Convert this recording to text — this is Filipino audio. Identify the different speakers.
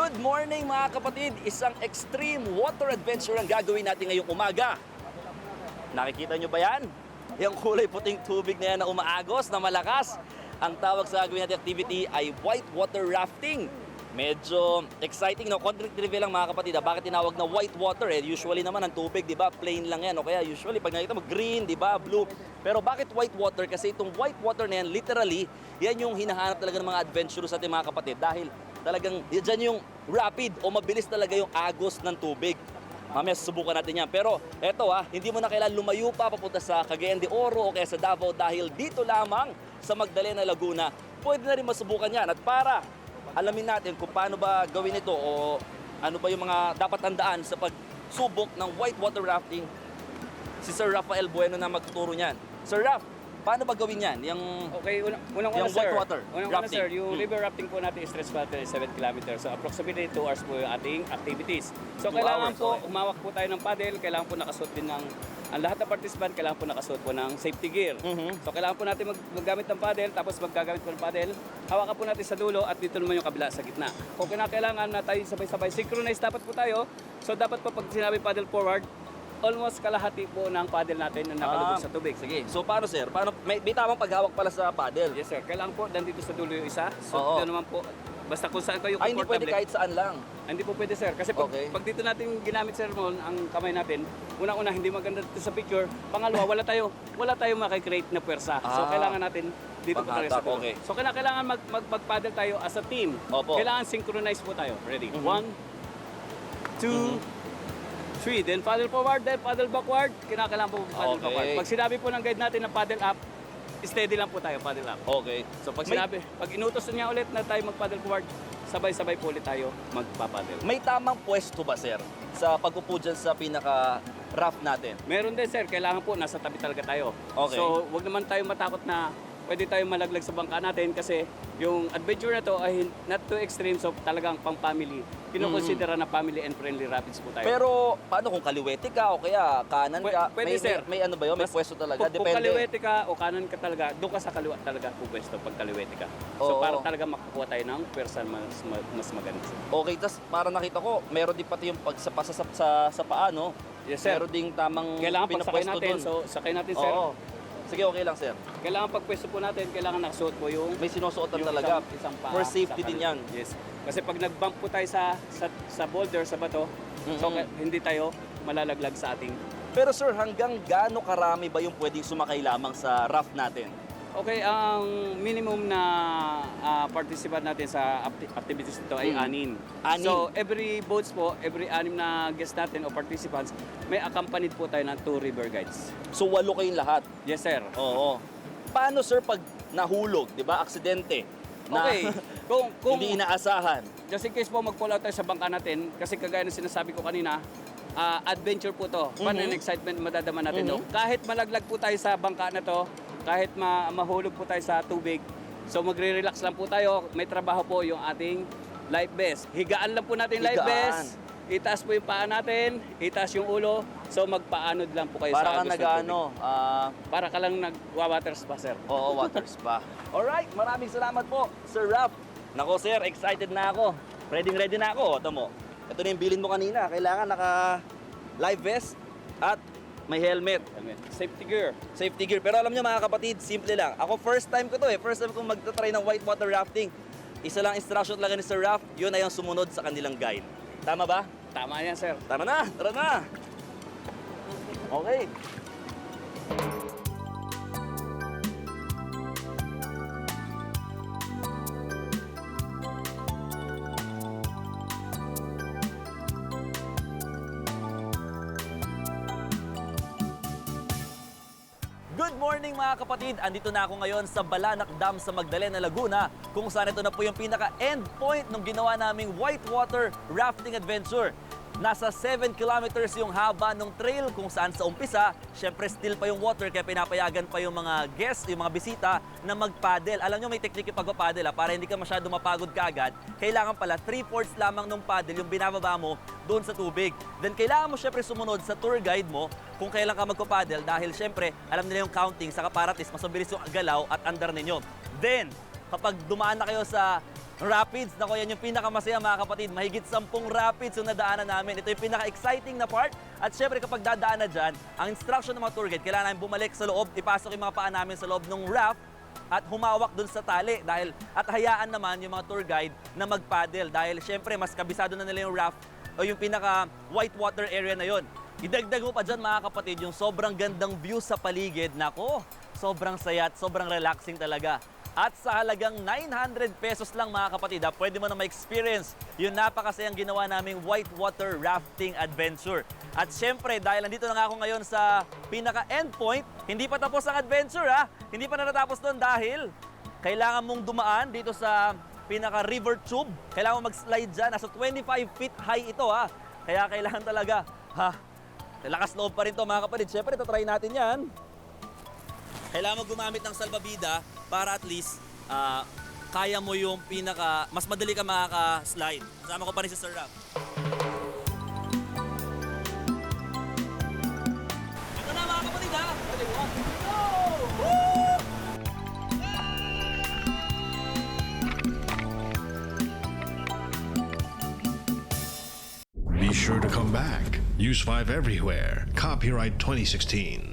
Speaker 1: Good morning mga kapatid! Isang extreme water adventure ang gagawin natin ngayong umaga. Nakikita nyo ba yan? Yung kulay puting tubig na yan na umaagos, na malakas. Ang tawag sa gagawin natin activity ay white water rafting. Medyo exciting, no? Content trivia lang mga kapatid. Bakit tinawag na white water? Usually naman ang tubig, di ba? Plain lang yan. O kaya usually pag nakita mo green, di ba? Blue. Pero bakit white water? Kasi itong white water na yan, literally, yan yung hinahanap talaga ng mga adventurous ating mga kapatid. Dahil talagang dyan yung rapid o mabilis talaga yung agos ng tubig. Mamaya susubukan natin yan. Pero eto hindi mo na kailangan lumayo pa papunta sa Cagayan de Oro o kaya sa Davao dahil dito lamang sa Magdalena, Laguna, pwede na rin masubukan yan. At para alamin natin kung paano ba gawin ito o ano ba yung mga dapat tandaan sa pagsubok ng white water rafting, si Sir Rafael Bueno na magtuturo niyan. Sir Raf, paano ba gawin yan?
Speaker 2: Okay, unang-una
Speaker 1: yung
Speaker 2: sir,
Speaker 1: white water
Speaker 2: unang-una
Speaker 1: rafting.
Speaker 2: sir, yung river rafting po natin is stretch pattern is 7 kilometers. So approximately 2 hours po yung ating activities. So
Speaker 1: 2
Speaker 2: kailangan
Speaker 1: hours,
Speaker 2: po,
Speaker 1: okay.
Speaker 2: umawak po tayo ng paddle, kailangan po nakasuot din ng, ang lahat ng participant, kailangan po nakasuot po ng safety gear. So kailangan po natin maggamit ng paddle, tapos maggagamit po ng paddle, hawakan po natin sa dulo at dito naman yung kabila sa gitna. Kung kailangan na tayo sabay-sabay, synchronize dapat po tayo. So dapat po pag sinabi paddle forward, almost kalahati po ng paddle natin na nakalubog sa tubig.
Speaker 1: Sige. So paano sir? Paano, may tamang paghawak pala sa paddle?
Speaker 2: Yes sir, kailangan po nandito sa dulo yung isa. So
Speaker 1: Oo.
Speaker 2: ito naman po, basta kung saan kayo
Speaker 1: Ay, hindi pwede
Speaker 2: comfortable.
Speaker 1: kahit saan lang.
Speaker 2: Hindi po pwede sir, kasi pag,
Speaker 1: Okay.
Speaker 2: pag dito natin ginamit sir Mon, ang kamay natin, unang-una hindi maganda dito sa picture, pangalawa wala tayo makikreate na pwersa. So kailangan natin dito po tayo sa
Speaker 1: Panghatak,
Speaker 2: dulo.
Speaker 1: okay.
Speaker 2: So kailangan mag-paddle tayo as a team.
Speaker 1: Opo.
Speaker 2: Kailangan synchronize po tayo. Ready? 1, 2, 3, then paddle forward, then paddle backward. Kailangan po paddle
Speaker 1: Okay.
Speaker 2: backward. Pag sinabi po ng guide natin na paddle up, steady lang po tayo, paddle up.
Speaker 1: Okay.
Speaker 2: So pag
Speaker 1: May-
Speaker 2: sinabi, pag inutos na niya ulit na tayo mag-paddle forward, sabay-sabay po ulit tayo magpapaddle.
Speaker 1: May tamang pwesto ba sir sa pag-upo dyan sa pinaka-raft natin?
Speaker 2: Meron din sir, kailangan po nasa tabi talaga tayo.
Speaker 1: Okay.
Speaker 2: So wag naman tayo matakot na pwede tayo malaglag sa bangka natin kasi yung adventure na to ay not too extreme, so talagang pang family. Kinukonsidera na family and friendly rapids po tayo.
Speaker 1: Pero paano kung kaliwete ka o kaya kanan ka?
Speaker 2: Pwede, sir.
Speaker 1: May ano ba yun? May
Speaker 2: Mas-
Speaker 1: pwesto talaga?
Speaker 2: Kung
Speaker 1: Depende.
Speaker 2: kaliwete ka o kanan ka talaga, doon ka sa kaliwa talaga pupwesto pag kaliwete ka. So
Speaker 1: Oo.
Speaker 2: para talaga makakuha tayo ng pwersa mas maganda.
Speaker 1: Okay, tas para nakita ko, meron din pati yung pagsapasa sa paa, no?
Speaker 2: Yes sir.
Speaker 1: Meron ding tamang
Speaker 2: Kailangan pagsakay
Speaker 1: pinapwesto
Speaker 2: natin,
Speaker 1: dun.
Speaker 2: so sakay natin sir.
Speaker 1: Oo. Sige, okay lang sir.
Speaker 2: Kailangan pagpwesto po natin, kailangan nakasuot po yung
Speaker 1: May sinusuotan
Speaker 2: yung
Speaker 1: talaga.
Speaker 2: isang paa
Speaker 1: For safety
Speaker 2: sa
Speaker 1: din
Speaker 2: kanan.
Speaker 1: yan.
Speaker 2: Yes. Kasi pag nag-bump po tayo sa boulder, sa bato, so hindi tayo malalaglag sa ating.
Speaker 1: Pero sir, hanggang gaano karami ba yung pwedeng sumakay lamang sa raft natin?
Speaker 2: Okay, ang minimum na participant natin sa activities nito ay 6.
Speaker 1: Anim.
Speaker 2: So every boats po, every 6 na guest natin o participants, may accompanied po tayo ng 2 river guides.
Speaker 1: So 8 kayong lahat?
Speaker 2: Yes sir.
Speaker 1: Oo. Paano sir pag nahulog, di ba? Aksidente. Na
Speaker 2: Okay. Kung
Speaker 1: hindi inaasahan.
Speaker 2: just in case po mag-pull out tayo sa bangka natin, kasi kagaya ng sinasabi ko kanina, adventure po to. Fun and excitement madadama natin to. Kahit malaglag po tayo sa bangka na to, kahit mahulog po tayo sa tubig, so magre-relax lang po tayo. May trabaho po yung ating life vest. Higaan lang po natin yung life
Speaker 1: Higaan.
Speaker 2: vest. Itaas po yung paa natin, itaas yung ulo. So magpaanod lang po kayo
Speaker 1: Para ka
Speaker 2: sa agos ng tubig.
Speaker 1: nag-ano,
Speaker 2: Para ka lang nag-water spa, sir.
Speaker 1: oo, water spa. Alright, maraming salamat po, Sir Raf. Nako sir, excited na ako. Ready na ako. Ito mo. Ito na yung bilin mo kanina. Kailangan naka life vest at may helmet.
Speaker 2: Safety gear.
Speaker 1: Safety gear. Pero alam nyo mga kapatid, simple lang. Ako first time ko to eh. First time kong magta-try ng white water rafting. Isa lang instruction talaga ni Sir Raf, yun ay ang sumunod sa kanilang guide. Tama ba?
Speaker 2: Tama yan, sir.
Speaker 1: Tara na! Tara na! Okay. Good morning mga kapatid! Andito na ako ngayon sa Balanak Dam sa Magdalena, Laguna kung saan ito na po yung pinaka-end point ng ginawa naming whitewater rafting adventure. Nasa 7 kilometers yung haba ng trail kung saan sa umpisa, syempre still pa yung water kaya pinapayagan pa yung mga guests, yung mga bisita na mag-paddle. Alam nyo may technique yung pag-paddle para hindi ka masyado mapagod kaagad. Kailangan pala 3/4 lamang ng paddle yung binababa mo doon sa tubig. Then kailangan mo syempre sumunod sa tour guide mo kung kailan ka magpapaddle dahil syempre alam nila yung counting sa kaparatis, mas mabilis yung galaw at andar ninyo. Then, kapag dumaan na kayo sa rapids. Nako, yan yung pinakamasaya mga kapatid. Mahigit 10 rapids yung nadaanan namin. Ito yung pinaka-exciting na part. At syempre kapag dadaan na dyan, ang instruction ng mga tour guide, kailangan namin bumalik sa loob, ipasok yung mga paa namin sa loob ng raft at humawak dun sa tali at hayaan naman yung mga tour guide na mag-paddle dahil syempre mas kabisado na nila yung raft o yung pinaka whitewater area na yon. Idagdag mo pa dyan mga kapatid yung sobrang gandang view sa paligid. Nako, sobrang saya at sobrang relaxing talaga. At sa halagang 900 pesos lang mga kapatid, pwede mo na ma-experience yung napakasayang ginawa naming whitewater rafting adventure. At syempre, dahil nandito na nga ako ngayon sa pinaka-endpoint, hindi pa tapos ang adventure Hindi pa natatapos doon dahil kailangan mong dumaan dito sa pinaka-river tube. Kailangan mong mag-slide dyan. Nasa 25 feet high ito Kaya kailangan talaga, lakas loob pa rin to mga kapatid. Syempre, try natin yan. Kailangan mo gumamit ng salbabida para at least kaya mo yung mas madali ka makaka-slide. Kasama ko pa rin si Sir Rap. Ito na mga kapatid Go! Woo!
Speaker 3: Be sure to come back. Use 5 everywhere. Copyright 2016.